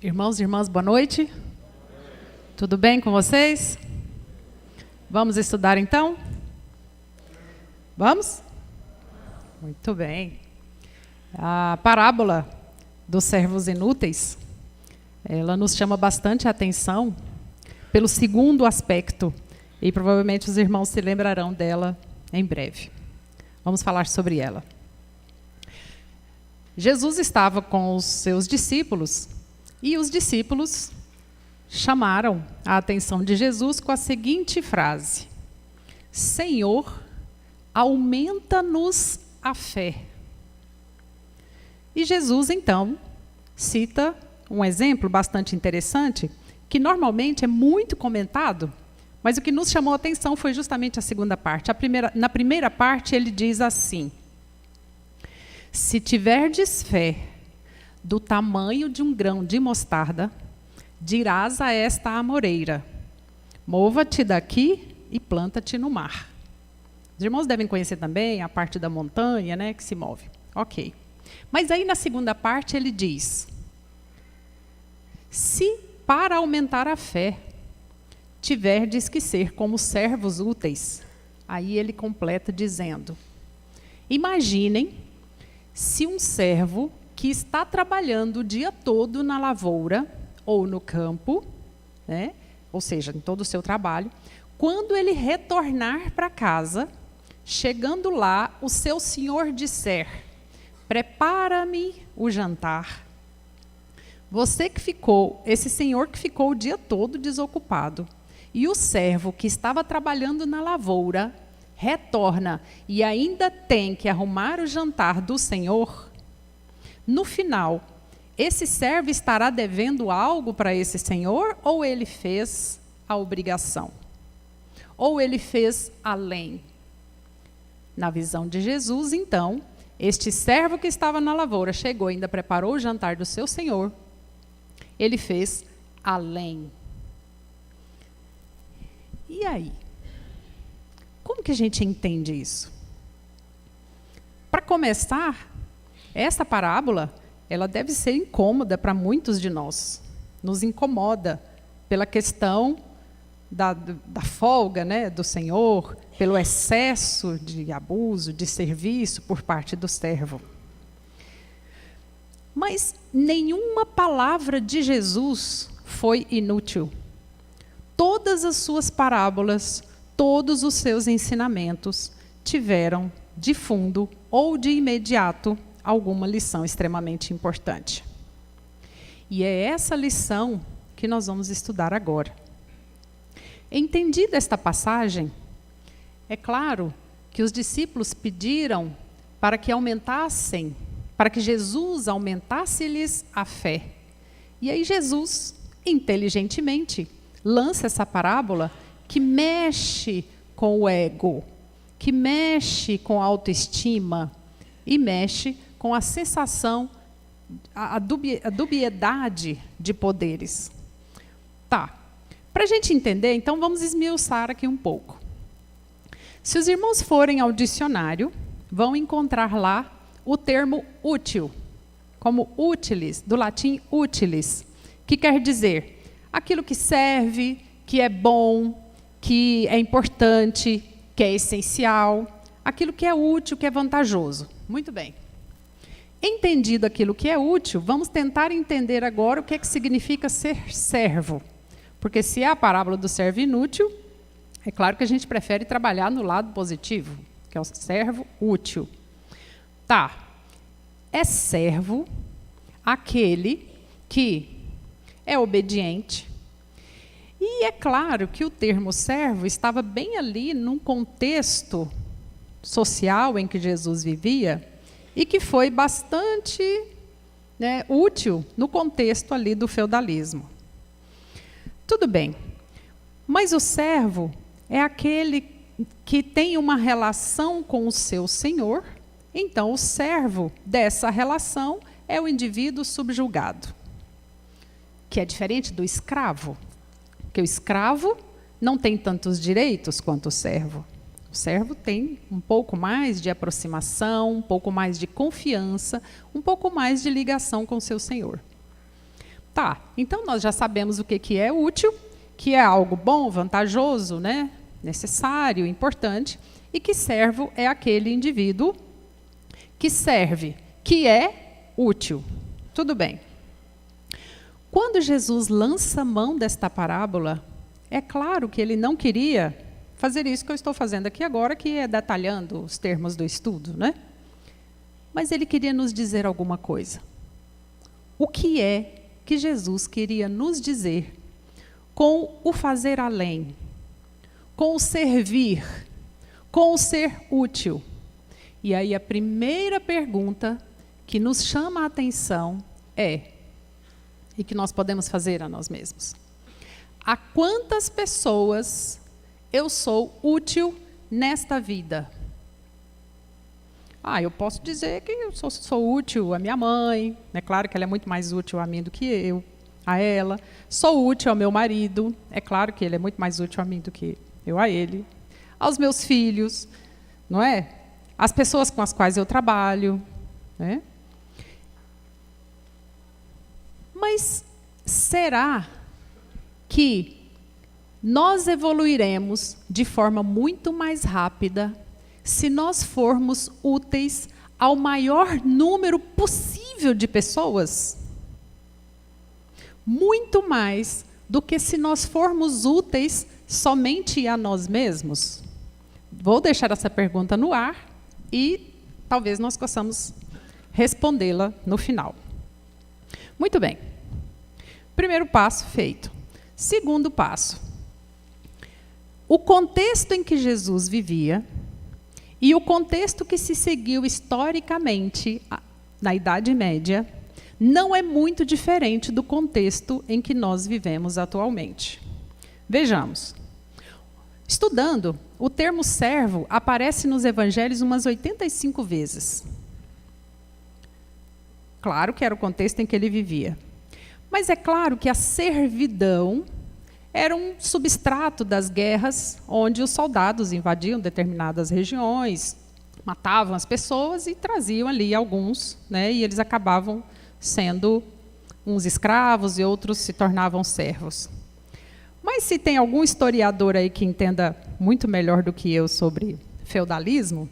Irmãos e irmãs, boa noite. Tudo bem com vocês? Vamos estudar então? Vamos? Muito bem. A parábola dos servos inúteis, ela nos chama bastante a atenção pelo segundo aspecto, e provavelmente os irmãos se lembrarão dela em breve. Vamos falar sobre ela. Jesus estava com os seus discípulos, e os discípulos chamaram a atenção de Jesus com a seguinte frase: Senhor, aumenta-nos a fé. E Jesus, então, cita um exemplo bastante interessante, que normalmente é muito comentado, mas o que nos chamou a atenção foi justamente a segunda parte. Na primeira parte, ele diz assim: se tiverdes fé do tamanho de um grão de mostarda, dirás a esta amoreira: mova-te daqui e planta-te no mar. Os irmãos devem conhecer também a parte da montanha, né, que se move. Ok. Mas aí na segunda parte ele diz: se para aumentar a fé tiverdes que ser como servos úteis. Aí ele completa dizendo: imaginem se um servo que está trabalhando o dia todo na lavoura ou no campo, né, ou seja, em todo o seu trabalho, quando ele retornar para casa, chegando lá, o seu senhor disser: prepara-me o jantar. Esse senhor que ficou o dia todo desocupado, e o servo que estava trabalhando na lavoura, retorna e ainda tem que arrumar o jantar do senhor, no final, esse servo estará devendo algo para esse senhor, ou ele fez a obrigação? Ou ele fez além? Na visão de Jesus, então, este servo que estava na lavoura chegou e ainda preparou o jantar do seu senhor. Ele fez além. E aí? Como que a gente entende isso? Para começar, essa parábola, ela deve ser incômoda para muitos de nós. Nos incomoda pela questão da folga, né, do Senhor, pelo excesso de abuso, de serviço por parte do servo. Mas nenhuma palavra de Jesus foi inútil. Todas as suas parábolas, todos os seus ensinamentos tiveram de fundo ou de imediato alguma lição extremamente importante. E é essa lição que nós vamos estudar agora. Entendida esta passagem, é claro que os discípulos pediram para que Jesus aumentasse-lhes a fé. E aí Jesus, inteligentemente, lança essa parábola que mexe com o ego, que mexe com a autoestima e mexe com a sensação, a dubiedade de poderes. Tá. Para a gente entender, então vamos esmiuçar aqui um pouco. Se os irmãos forem ao dicionário, vão encontrar lá o termo útil, como utilis, do latim utilis, que quer dizer aquilo que serve, que é bom, que é importante, que é essencial, aquilo que é útil, que é vantajoso. Muito bem. Entendido aquilo que é útil, vamos tentar entender agora o que é que significa ser servo. Porque se é a parábola do servo inútil, é claro que a gente prefere trabalhar no lado positivo, que é o servo útil. Tá. É servo aquele que é obediente. E é claro que o termo servo estava bem ali num contexto social em que Jesus vivia, e que foi bastante, né, útil no contexto ali do feudalismo. Tudo bem, mas o servo é aquele que tem uma relação com o seu senhor, então o servo dessa relação é o indivíduo subjugado, que é diferente do escravo, porque o escravo não tem tantos direitos quanto o servo. O servo tem um pouco mais de aproximação, um pouco mais de confiança, um pouco mais de ligação com seu senhor. Tá, então nós já sabemos o que é útil, que é algo bom, vantajoso, né? Necessário, importante, e que servo é aquele indivíduo que serve, que é útil. Tudo bem. Quando Jesus lança mão desta parábola, é claro que ele não queria fazer isso que eu estou fazendo aqui agora, que é detalhando os termos do estudo, né? Mas ele queria nos dizer alguma coisa. O que é que Jesus queria nos dizer com o fazer além, com o servir, com o ser útil? E aí a primeira pergunta que nos chama a atenção e que nós podemos fazer a nós mesmos: a quantas pessoas eu sou útil nesta vida? Eu posso dizer que eu sou útil à minha mãe, é claro que ela é muito mais útil a mim do que eu, a ela. Sou útil ao meu marido, é claro que ele é muito mais útil a mim do que eu a ele. Aos meus filhos, não é? As pessoas com as quais eu trabalho, né? Mas será que nós evoluiremos de forma muito mais rápida se nós formos úteis ao maior número possível de pessoas? Muito mais do que se nós formos úteis somente a nós mesmos? Vou deixar essa pergunta no ar e talvez nós possamos respondê-la no final. Muito bem. Primeiro passo feito. Segundo passo. O contexto em que Jesus vivia e o contexto que se seguiu historicamente na Idade Média não é muito diferente do contexto em que nós vivemos atualmente. Vejamos. Estudando, o termo servo aparece nos evangelhos umas 85 vezes. Claro que era o contexto em que ele vivia. Mas é claro que a servidão era um substrato das guerras, onde os soldados invadiam determinadas regiões, matavam as pessoas e traziam ali alguns, né, e eles acabavam sendo uns escravos e outros se tornavam servos. Mas se tem algum historiador aí que entenda muito melhor do que eu sobre feudalismo,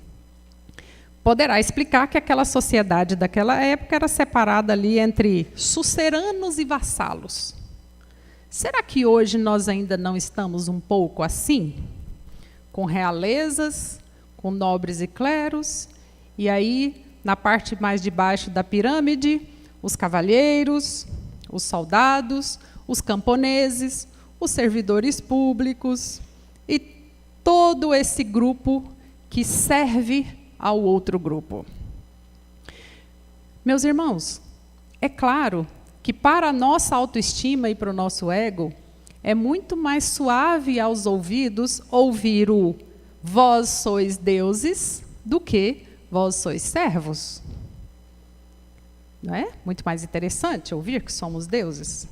poderá explicar que aquela sociedade daquela época era separada ali entre suceranos e vassalos. Será que hoje nós ainda não estamos um pouco assim? Com realezas, com nobres e cleros, e aí, na parte mais de baixo da pirâmide, os cavalheiros, os soldados, os camponeses, os servidores públicos, e todo esse grupo que serve ao outro grupo. Meus irmãos, é claro que para a nossa autoestima e para o nosso ego, é muito mais suave aos ouvidos ouvir o vós sois deuses do que vós sois servos. Não é? Muito mais interessante ouvir que somos deuses.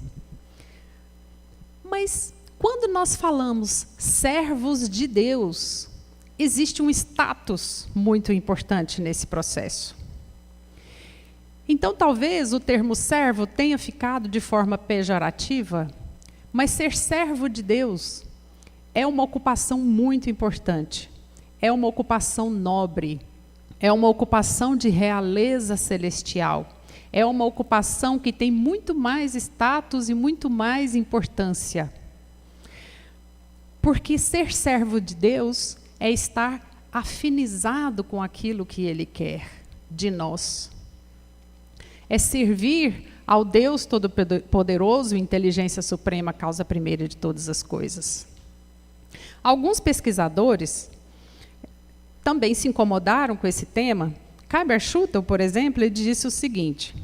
Mas quando nós falamos servos de Deus, existe um status muito importante nesse processo. Então, talvez o termo servo tenha ficado de forma pejorativa, mas ser servo de Deus é uma ocupação muito importante, é uma ocupação nobre, é uma ocupação de realeza celestial, é uma ocupação que tem muito mais status e muito mais importância. Porque ser servo de Deus é estar afinizado com aquilo que Ele quer de nós. É servir ao Deus Todo-Poderoso, inteligência suprema, causa primeira de todas as coisas. Alguns pesquisadores também se incomodaram com esse tema. Khyber-Schutel, por exemplo, ele disse o seguinte,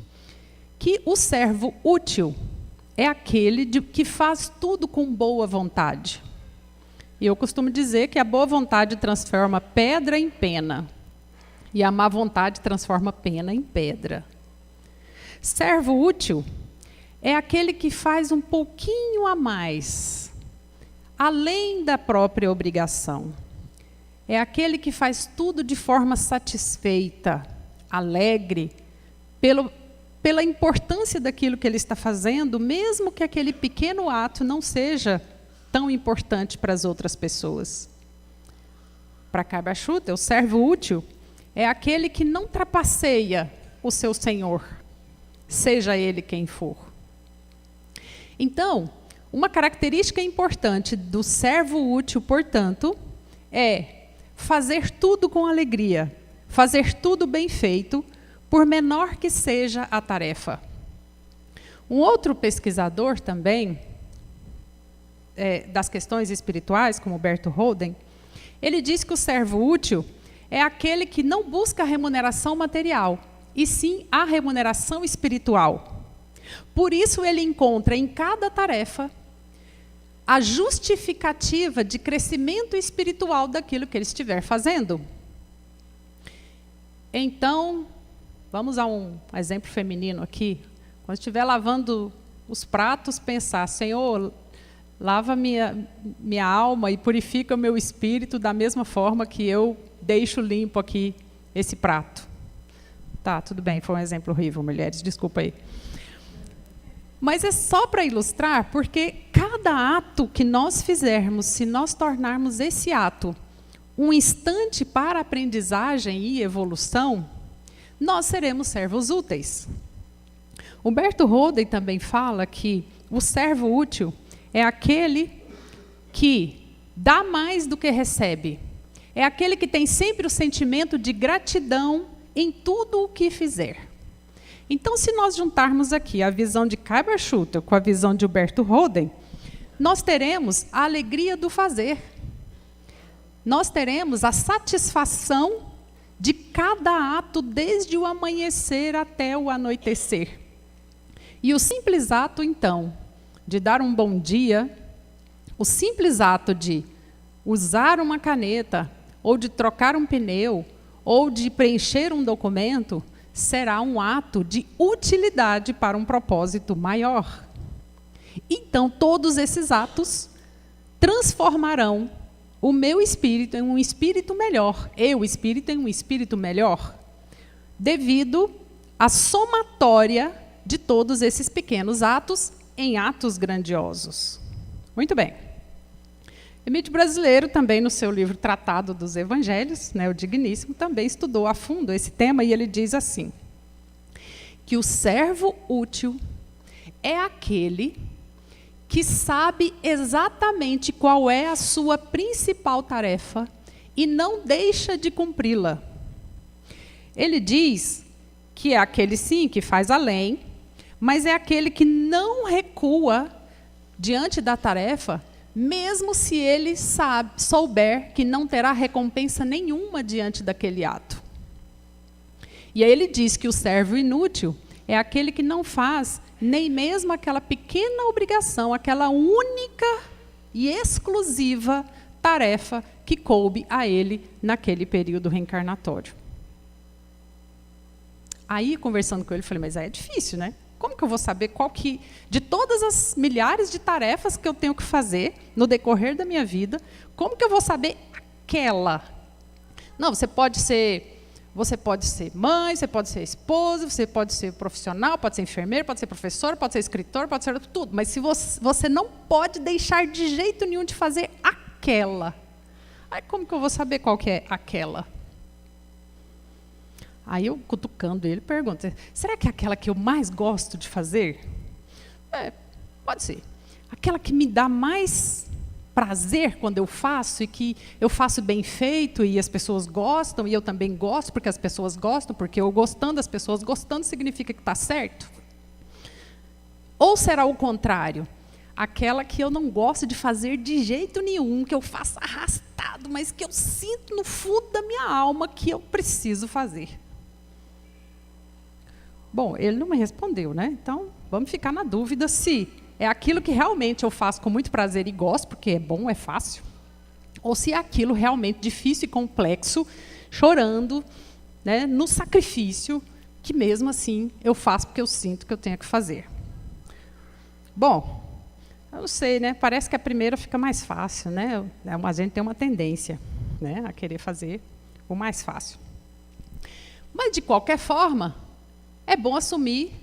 que o servo útil é aquele que faz tudo com boa vontade. E eu costumo dizer que a boa vontade transforma pedra em pena, e a má vontade transforma pena em pedra. Servo útil é aquele que faz um pouquinho a mais, além da própria obrigação. É aquele que faz tudo de forma satisfeita, alegre, pela importância daquilo que ele está fazendo, mesmo que aquele pequeno ato não seja tão importante para as outras pessoas. Para Caiba Schutter, o servo útil é aquele que não trapaceia o seu senhor, seja ele quem for. Então, uma característica importante do servo útil, portanto, é fazer tudo com alegria, fazer tudo bem feito, por menor que seja a tarefa. Um outro pesquisador também, das questões espirituais, como Berto Holden, ele diz que o servo útil é aquele que não busca a remuneração material, e sim a remuneração espiritual. Por isso ele encontra em cada tarefa a justificativa de crescimento espiritual daquilo que ele estiver fazendo. Então, vamos a um exemplo feminino aqui. Quando estiver lavando os pratos, pensar, Senhor, lava minha alma e purifica o meu espírito da mesma forma que eu deixo limpo aqui esse prato. Tá, tudo bem, foi um exemplo horrível, mulheres, desculpa aí. Mas é só para ilustrar, porque cada ato que nós fizermos, se nós tornarmos esse ato um instante para aprendizagem e evolução, nós seremos servos úteis. Humberto Holden também fala que o servo útil é aquele que dá mais do que recebe. É aquele que tem sempre o sentimento de gratidão em tudo o que fizer. Então, se nós juntarmos aqui a visão de Caiba Schutter com a visão de Humberto Holden, nós teremos a alegria do fazer. Nós teremos a satisfação de cada ato, desde o amanhecer até o anoitecer. E o simples ato, então, de dar um bom dia, o simples ato de usar uma caneta, ou de trocar um pneu, ou de preencher um documento, será um ato de utilidade para um propósito maior. Então, todos esses atos transformarão o meu espírito em um espírito melhor, eu, espírito, em um espírito melhor, devido à somatória de todos esses pequenos atos em atos grandiosos. Muito bem. Emílio Brasileiro, também no seu livro Tratado dos Evangelhos, o Digníssimo, também estudou a fundo esse tema, e ele diz assim, que o servo útil é aquele que sabe exatamente qual é a sua principal tarefa e não deixa de cumpri-la. Ele diz que é aquele, sim, que faz além, mas é aquele que não recua diante da tarefa, mesmo se ele souber que não terá recompensa nenhuma diante daquele ato. E aí ele diz que o servo inútil é aquele que não faz nem mesmo aquela pequena obrigação, aquela única e exclusiva tarefa que coube a ele naquele período reencarnatório. Aí, conversando com ele, eu falei, mas aí é difícil, né? Como que eu vou saber qual que, de todas as milhares de tarefas que eu tenho que fazer no decorrer da minha vida, como que eu vou saber aquela? Não, você pode ser mãe, você pode ser esposa, você pode ser profissional, pode ser enfermeiro, pode ser professor, pode ser escritor, pode ser tudo. Mas se você não pode deixar de jeito nenhum de fazer aquela. Aí como que eu vou saber qual que é aquela? Aí eu, cutucando ele, pergunto, será que é aquela que eu mais gosto de fazer? Pode ser. Aquela que me dá mais prazer quando eu faço, e que eu faço bem feito e as pessoas gostam, e eu também gosto porque as pessoas gostam, porque eu gostando, as pessoas gostando, significa que está certo? Ou será o contrário? Aquela que eu não gosto de fazer de jeito nenhum, que eu faço arrastado, mas que eu sinto no fundo da minha alma que eu preciso fazer. Bom, ele não me respondeu, né? Então, vamos ficar na dúvida se é aquilo que realmente eu faço com muito prazer e gosto, porque é bom, é fácil, ou se é aquilo realmente difícil e complexo, chorando, né, no sacrifício, que mesmo assim eu faço porque eu sinto que eu tenho que fazer. Bom, eu não sei, né? Parece que a primeira fica mais fácil, né? A gente tem uma tendência, né, a querer fazer o mais fácil. Mas, de qualquer forma, é bom assumir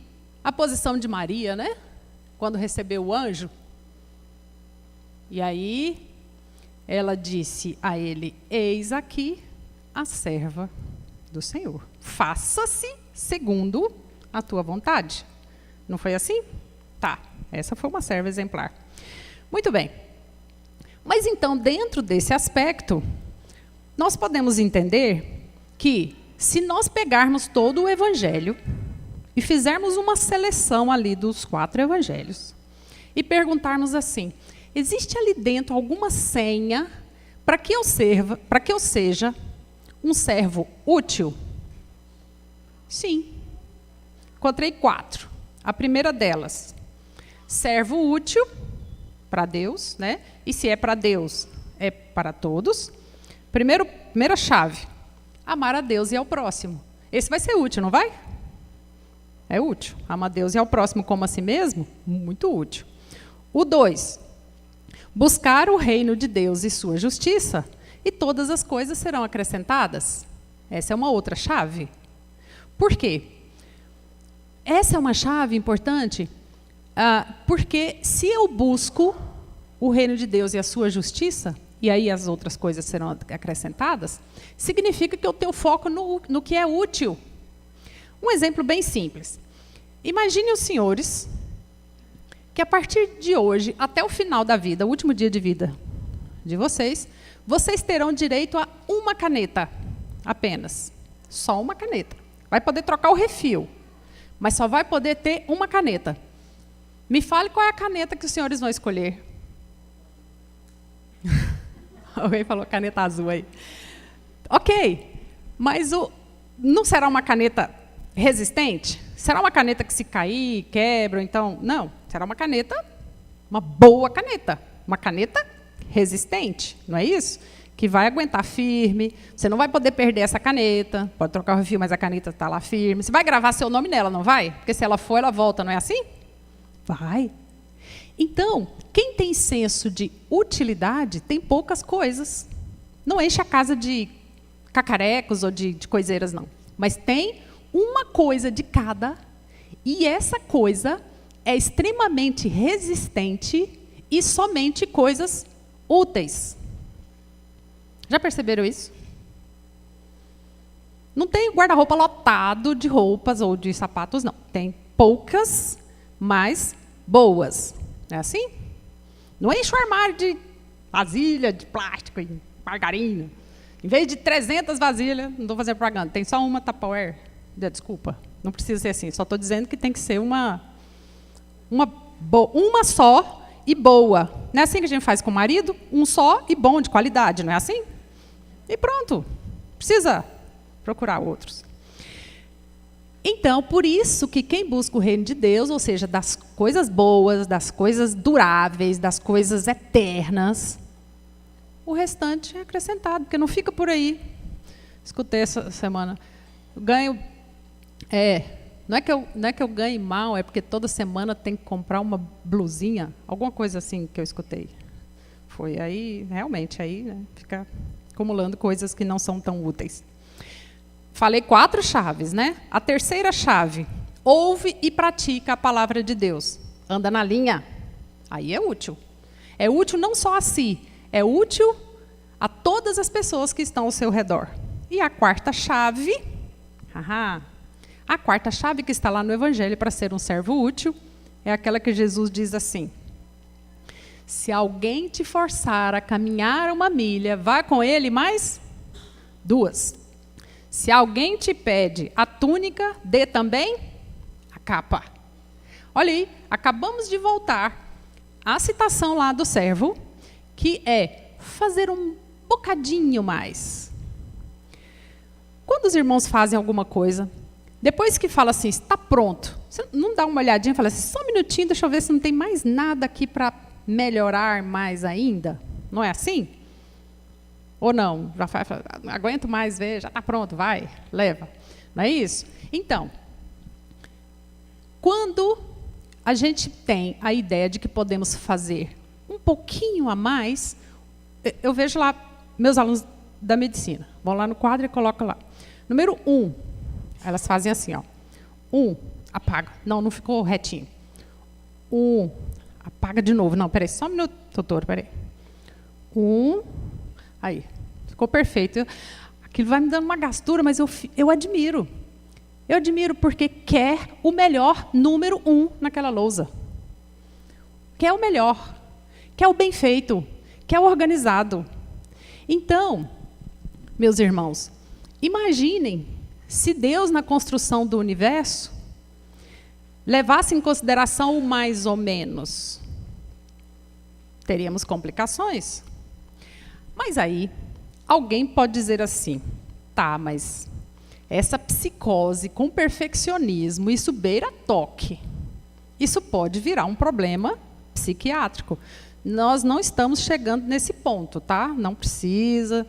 a posição de Maria, né? Quando recebeu o anjo. E aí, ela disse a ele: eis aqui a serva do Senhor. Faça-se segundo a tua vontade. Não foi assim? Tá, essa foi uma serva exemplar. Muito bem. Mas então, dentro desse aspecto, nós podemos entender que, se nós pegarmos todo o Evangelho e fizermos uma seleção ali dos 4 Evangelhos e perguntarmos assim: existe ali dentro alguma senha para que eu seja um servo útil? Sim. Encontrei 4. A primeira delas, servo útil para Deus, né? E se é para Deus, é para todos. Primeira chave, amar a Deus e ao próximo. Esse vai ser útil, não vai? É útil. Amar a Deus e ao próximo como a si mesmo? Muito útil. O 2, buscar o reino de Deus e sua justiça, e todas as coisas serão acrescentadas. Essa é uma outra chave. Por quê? Essa é uma chave importante, porque se eu busco o reino de Deus e a sua justiça, e aí as outras coisas serão acrescentadas, significa que eu tenho foco no que é útil. Um exemplo bem simples. Imagine os senhores que a partir de hoje, até o final da vida, o último dia de vida de vocês, vocês terão direito a uma caneta apenas. Só uma caneta. Vai poder trocar o refil, mas só vai poder ter uma caneta. Me fale qual é a caneta que os senhores vão escolher. Alguém falou caneta azul aí. Ok, mas não será uma caneta resistente? Será uma caneta que se cair, quebra, então? Não, será uma caneta, uma boa caneta. Uma caneta resistente, não é isso? Que vai aguentar firme, você não vai poder perder essa caneta, pode trocar o refil, mas a caneta está lá firme. Você vai gravar seu nome nela, não vai? Porque se ela for, ela volta, não é assim? Vai. Então, quem tem senso de utilidade tem poucas coisas. Não enche a casa de cacarecos ou de coiseiras, não. Mas tem uma coisa de cada, e essa coisa é extremamente resistente e somente coisas úteis. Já perceberam isso? Não tem guarda-roupa lotado de roupas ou de sapatos, não. Tem poucas, mas boas. É assim? Não enche o armário de vasilha, de plástico e margarina. Em vez de 300 vasilhas, não estou fazendo propaganda, tem só uma Tupperware. Desculpa, não precisa ser assim. Só estou dizendo que tem que ser uma só e boa. Não é assim que a gente faz com o marido? Um só e bom, de qualidade, não é assim? E pronto. Precisa procurar outros. Então, por isso que quem busca o reino de Deus, ou seja, das coisas boas, das coisas duráveis, das coisas eternas, o restante é acrescentado, porque não fica por aí. Escutei essa semana. Eu ganho... não é que eu ganhe mal, é porque toda semana tem que comprar uma blusinha, alguma coisa assim que eu escutei. Foi aí, realmente, aí, né, fica acumulando coisas que não são tão úteis. Falei 4 chaves, né? A terceira chave, ouve e pratica a palavra de Deus. Anda na linha. Aí é útil. É útil não só a si, é útil a todas as pessoas que estão ao seu redor. E a quarta chave, a quarta chave que está lá no Evangelho para ser um servo útil, é aquela que Jesus diz assim: se alguém te forçar a caminhar 1 milha, vá com ele mais 2. Se alguém te pede a túnica, dê também a capa. Olha aí, acabamos de voltar à citação lá do servo, que é fazer um bocadinho mais. Quando os irmãos fazem alguma coisa, depois que fala assim, está pronto, você não dá uma olhadinha e fala assim, só um minutinho, deixa eu ver se não tem mais nada aqui para melhorar mais ainda? Não é assim? Ou não? Já não aguento mais ver, já está pronto, vai, leva. Não é isso? Então, quando a gente tem a ideia de que podemos fazer um pouquinho a mais, eu vejo lá meus alunos da medicina, vão lá no quadro e colocam lá. Número 1, elas fazem assim, ó. Apaga. Não ficou retinho. Apaga de novo. Não, peraí, só um minuto, doutor, peraí. Aí, ficou perfeito. Aquilo vai me dando uma gastura, mas eu admiro. Eu admiro porque quer o melhor número 1 naquela lousa. Quer o melhor. Quer o bem feito. Quer o organizado. Então, meus irmãos, imaginem se Deus, na construção do universo, levasse em consideração o mais ou menos. Teríamos complicações. Mas aí, alguém pode dizer assim, tá, mas essa psicose com perfeccionismo, isso beira toque. Isso pode virar um problema psiquiátrico. Nós não estamos chegando nesse ponto, tá? Não precisa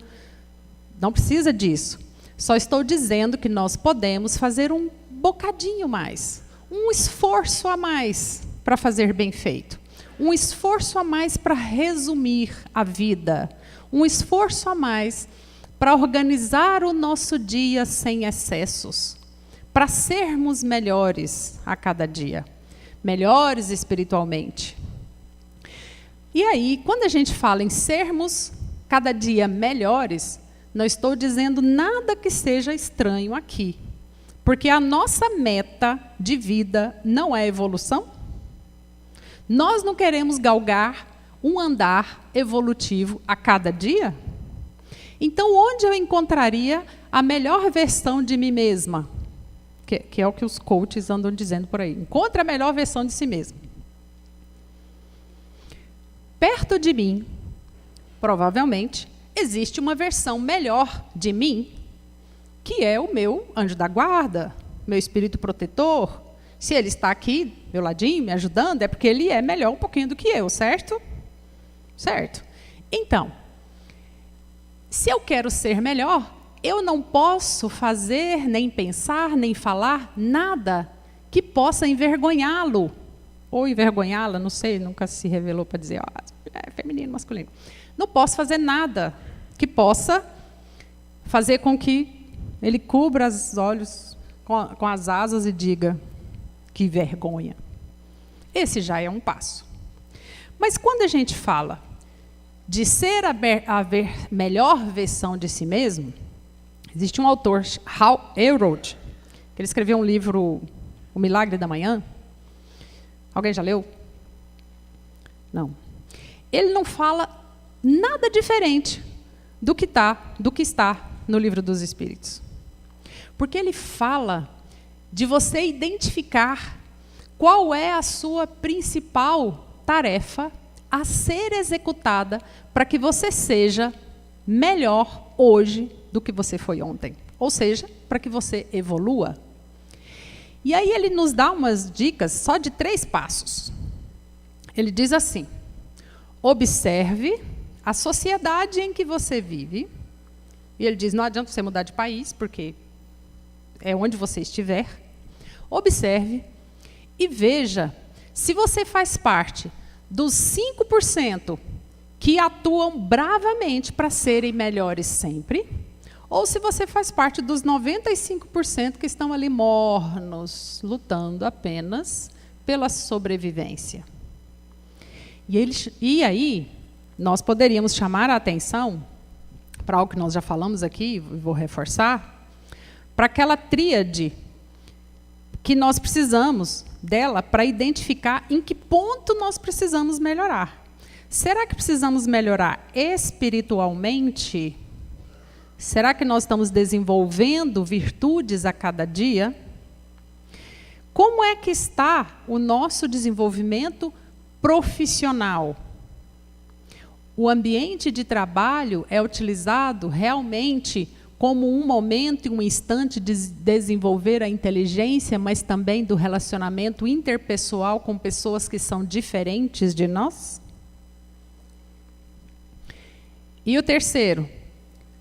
disso. Só estou dizendo que nós podemos fazer um bocadinho mais, um esforço a mais para fazer bem feito, um esforço a mais para resumir a vida, um esforço a mais para organizar o nosso dia sem excessos, para sermos melhores a cada dia, melhores espiritualmente. E aí, quando a gente fala em sermos cada dia melhores, não estou dizendo nada que seja estranho aqui. Porque a nossa meta de vida não é evolução. Nós não queremos galgar um andar evolutivo a cada dia? Então, onde eu encontraria a melhor versão de mim mesma? Que é o que os coaches andam dizendo por aí. Encontre a melhor versão de si mesmo. Perto de mim, provavelmente, existe uma versão melhor de mim, que é o meu anjo da guarda, meu espírito protetor. Se ele está aqui, meu ladinho, me ajudando, é porque ele é melhor um pouquinho do que eu, certo? Certo. Então, se eu quero ser melhor, eu não posso fazer, nem pensar, nem falar nada que possa envergonhá-lo. Ou envergonhá-la, não sei, nunca se revelou para dizer, é feminino, masculino. Não posso fazer nada que possa fazer com que ele cubra os olhos com as asas e diga, que vergonha. Esse já é um passo. Mas quando a gente fala de ser a melhor versão de si mesmo, existe um autor, Hal Elrod, que ele escreveu um livro, O Milagre da Manhã. Alguém já leu? Não. Ele não fala nada diferente do que está no Livro dos Espíritos. Porque ele fala de você identificar qual é a sua principal tarefa a ser executada para que você seja melhor hoje do que você foi ontem. Ou seja, para que você evolua. E aí ele nos dá umas dicas só de 3 passos. Ele diz assim, observe a sociedade em que você vive. E ele diz, não adianta você mudar de país, porque é onde você estiver. Observe e veja se você faz parte dos 5% que atuam bravamente para serem melhores sempre, ou se você faz parte dos 95% que estão ali mornos, lutando apenas pela sobrevivência. E aí, nós poderíamos chamar a atenção para algo que nós já falamos aqui, vou reforçar, para aquela tríade que nós precisamos dela para identificar em que ponto nós precisamos melhorar. Será que precisamos melhorar espiritualmente? Será que nós estamos desenvolvendo virtudes a cada dia? Como é que está o nosso desenvolvimento profissional? O ambiente de trabalho é utilizado realmente como um momento e um instante de desenvolver a inteligência, mas também do relacionamento interpessoal com pessoas que são diferentes de nós? E o terceiro,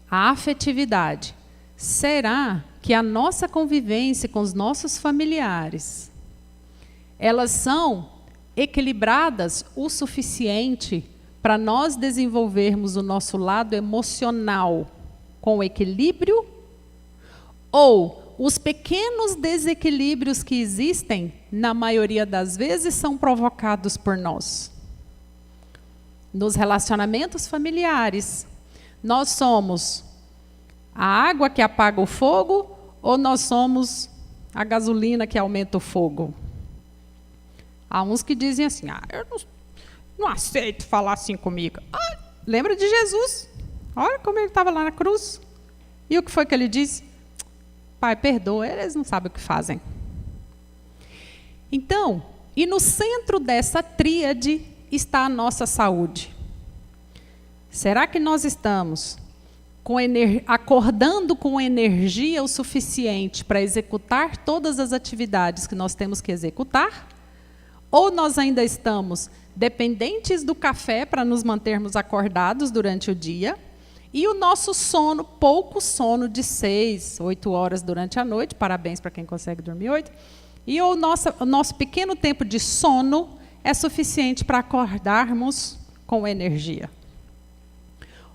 a afetividade. Será que a nossa convivência com os nossos familiares, elas são equilibradas o suficiente para nós desenvolvermos o nosso lado emocional com equilíbrio? Ou Os pequenos desequilíbrios que existem, na maioria das vezes, são provocados por nós. Nos relacionamentos familiares, nós somos a água que apaga o fogo ou nós somos a gasolina que aumenta o fogo? Há uns que dizem assim, eu não aceito falar assim comigo. Lembra de Jesus? Olha como ele estava lá na cruz. E o que foi que ele disse? Pai, perdoa, eles não sabem o que fazem. Então, e no centro dessa tríade está a nossa saúde. Será que nós estamos acordando com energia o suficiente para executar todas as atividades que nós temos que executar? Ou nós ainda estamos dependentes do café para nos mantermos acordados durante o dia, e o nosso sono, pouco sono de 6, 8 horas durante a noite, parabéns para quem consegue dormir 8, e o nosso pequeno tempo de sono é suficiente para acordarmos com energia.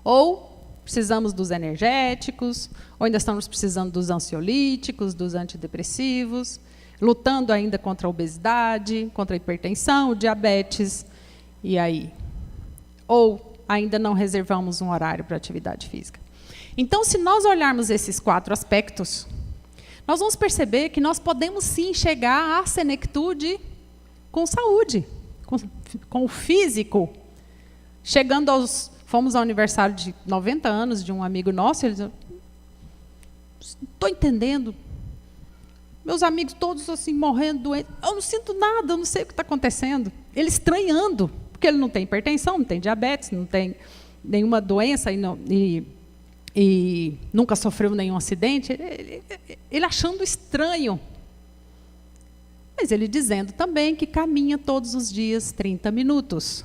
Ou precisamos dos energéticos, ou ainda estamos precisando dos ansiolíticos, dos antidepressivos, lutando ainda contra a obesidade, contra a hipertensão, diabetes, e aí? Ou ainda não reservamos um horário para atividade física. Então, se nós olharmos esses 4 aspectos, nós vamos perceber que nós podemos sim chegar à senectude com saúde, com o físico. Fomos ao aniversário de 90 anos de um amigo nosso, ele disse, estou entendendo, meus amigos todos assim, morrendo, doentes, eu não sinto nada, eu não sei o que está acontecendo. Ele estranhando, porque ele não tem hipertensão, não tem diabetes, não tem nenhuma doença e nunca sofreu nenhum acidente. Ele achando estranho. Mas ele dizendo também que caminha todos os dias 30 minutos.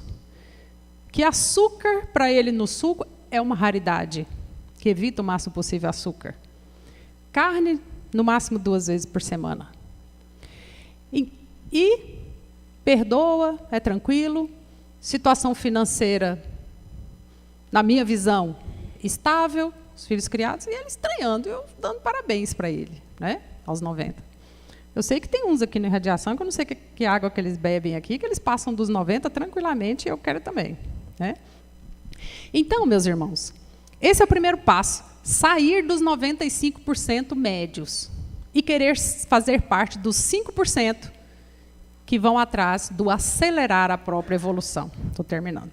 Que açúcar, para ele no suco, é uma raridade. Que evita o máximo possível açúcar. Carne, no máximo 2 vezes por semana. E perdoa, é tranquilo. Situação financeira, na minha visão, estável, os filhos criados, e ele estranhando, eu dando parabéns para ele, né, aos 90. Eu sei que tem uns aqui na radiação, que eu não sei que água que eles bebem aqui, que eles passam dos 90 tranquilamente, e eu quero também. Né? Então, meus irmãos, esse é o primeiro passo, sair dos 95% médios e querer fazer parte dos 5% que vão atrás do acelerar a própria evolução. Estou terminando.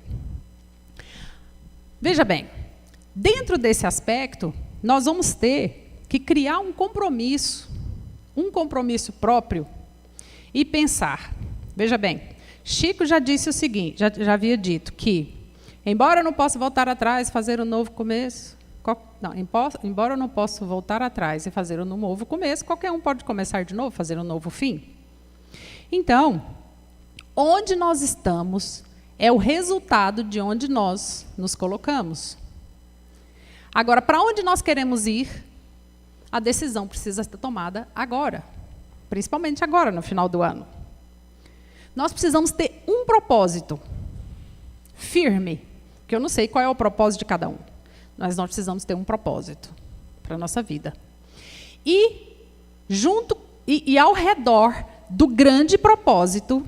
Veja bem, dentro desse aspecto, nós vamos ter que criar um compromisso próprio e pensar. Veja bem, Chico já disse o seguinte, já havia dito que, embora eu não possa voltar atrás e fazer um novo começo, embora eu não possa voltar atrás e fazer um novo começo, qualquer um pode começar de novo, fazer um novo fim. Então, onde nós estamos é o resultado de onde nós nos colocamos. Agora, para onde nós queremos ir, a decisão precisa ser tomada agora, principalmente agora, no final do ano. Nós precisamos ter um propósito firme, que eu não sei qual é o propósito de cada um, mas nós precisamos ter um propósito para a nossa vida. E ao redor do grande propósito,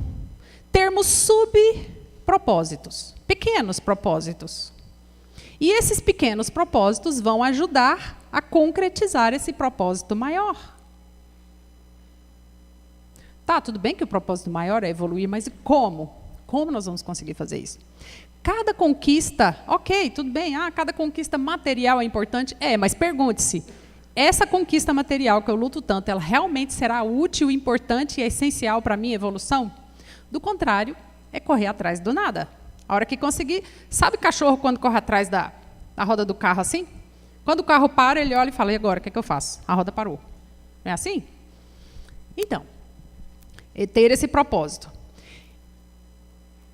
termos subpropósitos, pequenos propósitos. E esses pequenos propósitos vão ajudar a concretizar esse propósito maior. Tá, tudo bem que o propósito maior é evoluir, mas como? Como nós vamos conseguir fazer isso? Cada conquista, ok, tudo bem, cada conquista material é importante, mas pergunte-se, essa conquista material que eu luto tanto, ela realmente será útil, importante e essencial para a minha evolução? Do contrário, é correr atrás do nada. A hora que conseguir, sabe cachorro quando corre atrás da roda do carro assim? Quando o carro para, ele olha e fala, e agora, o que é que eu faço? A roda parou. Não é assim? Então, ter esse propósito.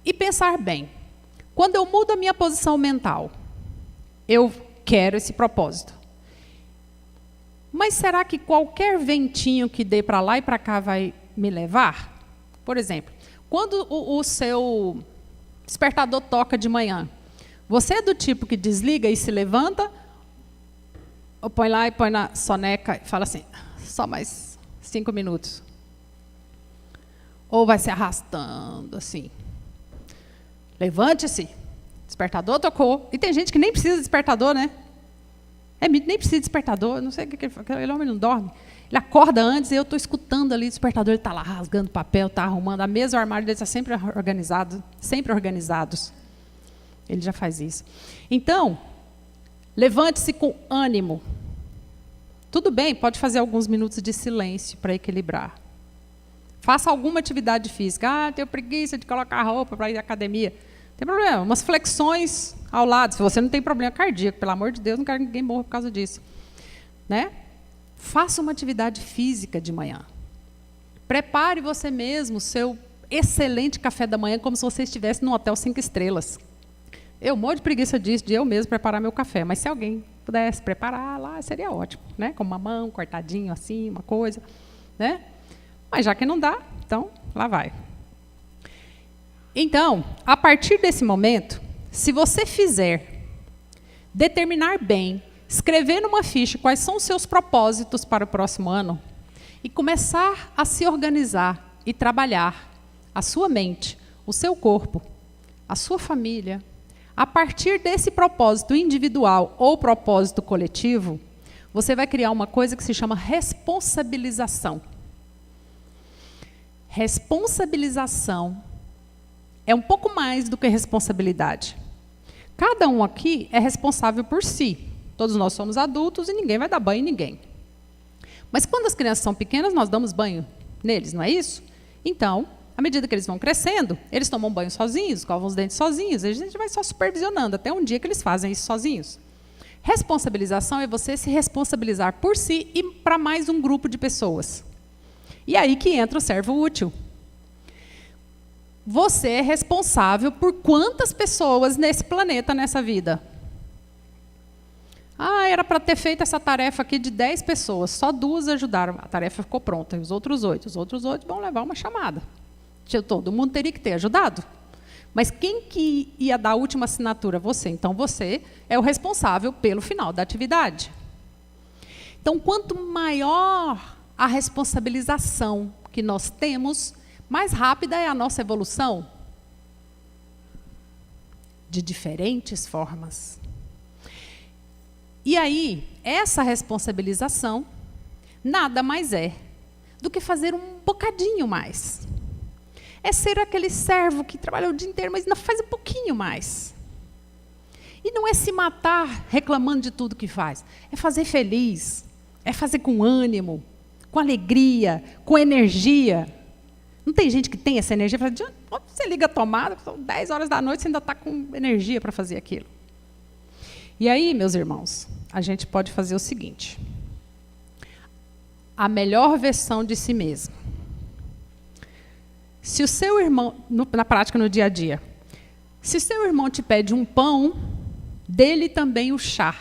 E pensar bem, quando eu mudo a minha posição mental, eu quero esse propósito. Mas será que qualquer ventinho que dê para lá e para cá vai me levar? Por exemplo, quando o seu despertador toca de manhã, você é do tipo que desliga e se levanta, ou põe lá e põe na soneca e fala assim, só mais 5 minutos. Ou vai se arrastando assim. Levante-se. Despertador tocou. E tem gente que nem precisa de despertador, né? Nem precisa de despertador. Não sei o que aquele homem não dorme. Ele acorda antes e eu estou escutando ali o despertador. Ele está lá rasgando papel, está arrumando. A mesa, o armário dele está sempre organizado. Sempre organizados. Ele já faz isso. Então, levante-se com ânimo. Tudo bem, pode fazer alguns minutos de silêncio para equilibrar. Faça alguma atividade física. Tenho preguiça de colocar roupa para ir à academia. Não tem problema, umas flexões ao lado. Se você não tem problema cardíaco, pelo amor de Deus, não quero que ninguém morra por causa disso. Né? Faça uma atividade física de manhã. Prepare você mesmo o seu excelente café da manhã como se você estivesse num hotel 5 estrelas. Eu morro de preguiça disso, de eu mesmo preparar meu café. Mas se alguém pudesse preparar lá, seria ótimo. Né? Com mamão, cortadinho assim, uma coisa. Né? Mas já que não dá, então lá vai. Então, a partir desse momento, se você determinar bem, escrever numa ficha quais são os seus propósitos para o próximo ano e começar a se organizar e trabalhar a sua mente, o seu corpo, a sua família, a partir desse propósito individual ou propósito coletivo, você vai criar uma coisa que se chama responsabilização. Responsabilização é um pouco mais do que responsabilidade. Cada um aqui é responsável por si. Todos nós somos adultos e ninguém vai dar banho em ninguém. Mas quando as crianças são pequenas, nós damos banho neles, não é isso? Então, à medida que eles vão crescendo, eles tomam banho sozinhos, escovam os dentes sozinhos, a gente vai só supervisionando até um dia que eles fazem isso sozinhos. Responsabilização é você se responsabilizar por si e para mais um grupo de pessoas. E aí que entra o servo útil. Você é responsável por quantas pessoas nesse planeta, nessa vida? Era para ter feito essa tarefa aqui de 10 pessoas, só 2 ajudaram, a tarefa ficou pronta, e os outros 8 vão levar uma chamada. Todo mundo teria que ter ajudado. Mas quem que ia dar a última assinatura? Você. Então, você é o responsável pelo final da atividade. Então, quanto maior a responsabilização que nós temos, mais rápida é a nossa evolução. De diferentes formas. E aí, essa responsabilização nada mais é do que fazer um bocadinho mais. É ser aquele servo que trabalha o dia inteiro, mas ainda faz um pouquinho mais. E não é se matar reclamando de tudo que faz. É fazer feliz, é fazer com ânimo, com alegria, com energia. Não tem gente que tem essa energia? Você liga a tomada, são 10 horas da noite, você ainda está com energia para fazer aquilo. E aí, meus irmãos, a gente pode fazer o seguinte. A melhor versão de si mesmo. Se o seu irmão, na prática, no dia a dia, se o seu irmão te pede um pão, dê-lhe também o chá.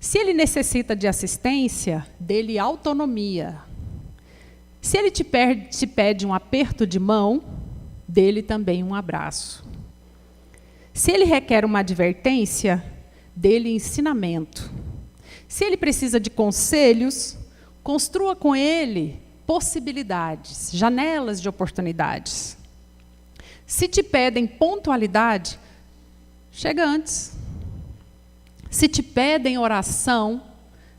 Se ele necessita de assistência, dê-lhe autonomia. Se ele te pede um aperto de mão, dê-lhe também um abraço. Se ele requer uma advertência, dê-lhe ensinamento. Se ele precisa de conselhos, construa com ele possibilidades, janelas de oportunidades. Se te pedem pontualidade, chega antes. Se te pedem oração,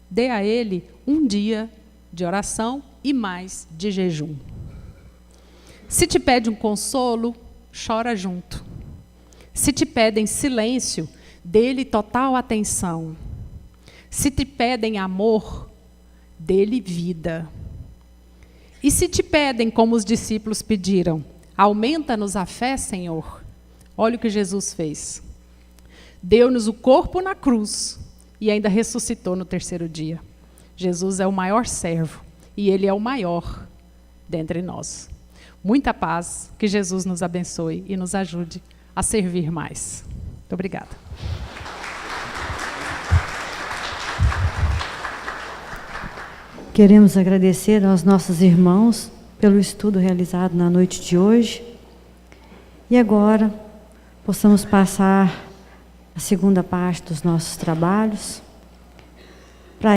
dê a ele um dia de oração e mais de jejum. Se te pede um consolo, chora junto. Se te pedem silêncio, dê-lhe total atenção. Se te pedem amor, dê-lhe vida. E se te pedem, como os discípulos pediram, aumenta-nos a fé, Senhor. Olha o que Jesus fez. Deu-nos o corpo na cruz e ainda ressuscitou no 3º dia. Jesus é o maior servo e ele é o maior dentre nós. Muita paz, que Jesus nos abençoe e nos ajude a servir mais. Muito obrigada. Queremos agradecer aos nossos irmãos pelo estudo realizado na noite de hoje. E agora, possamos passar a segunda parte dos nossos trabalhos.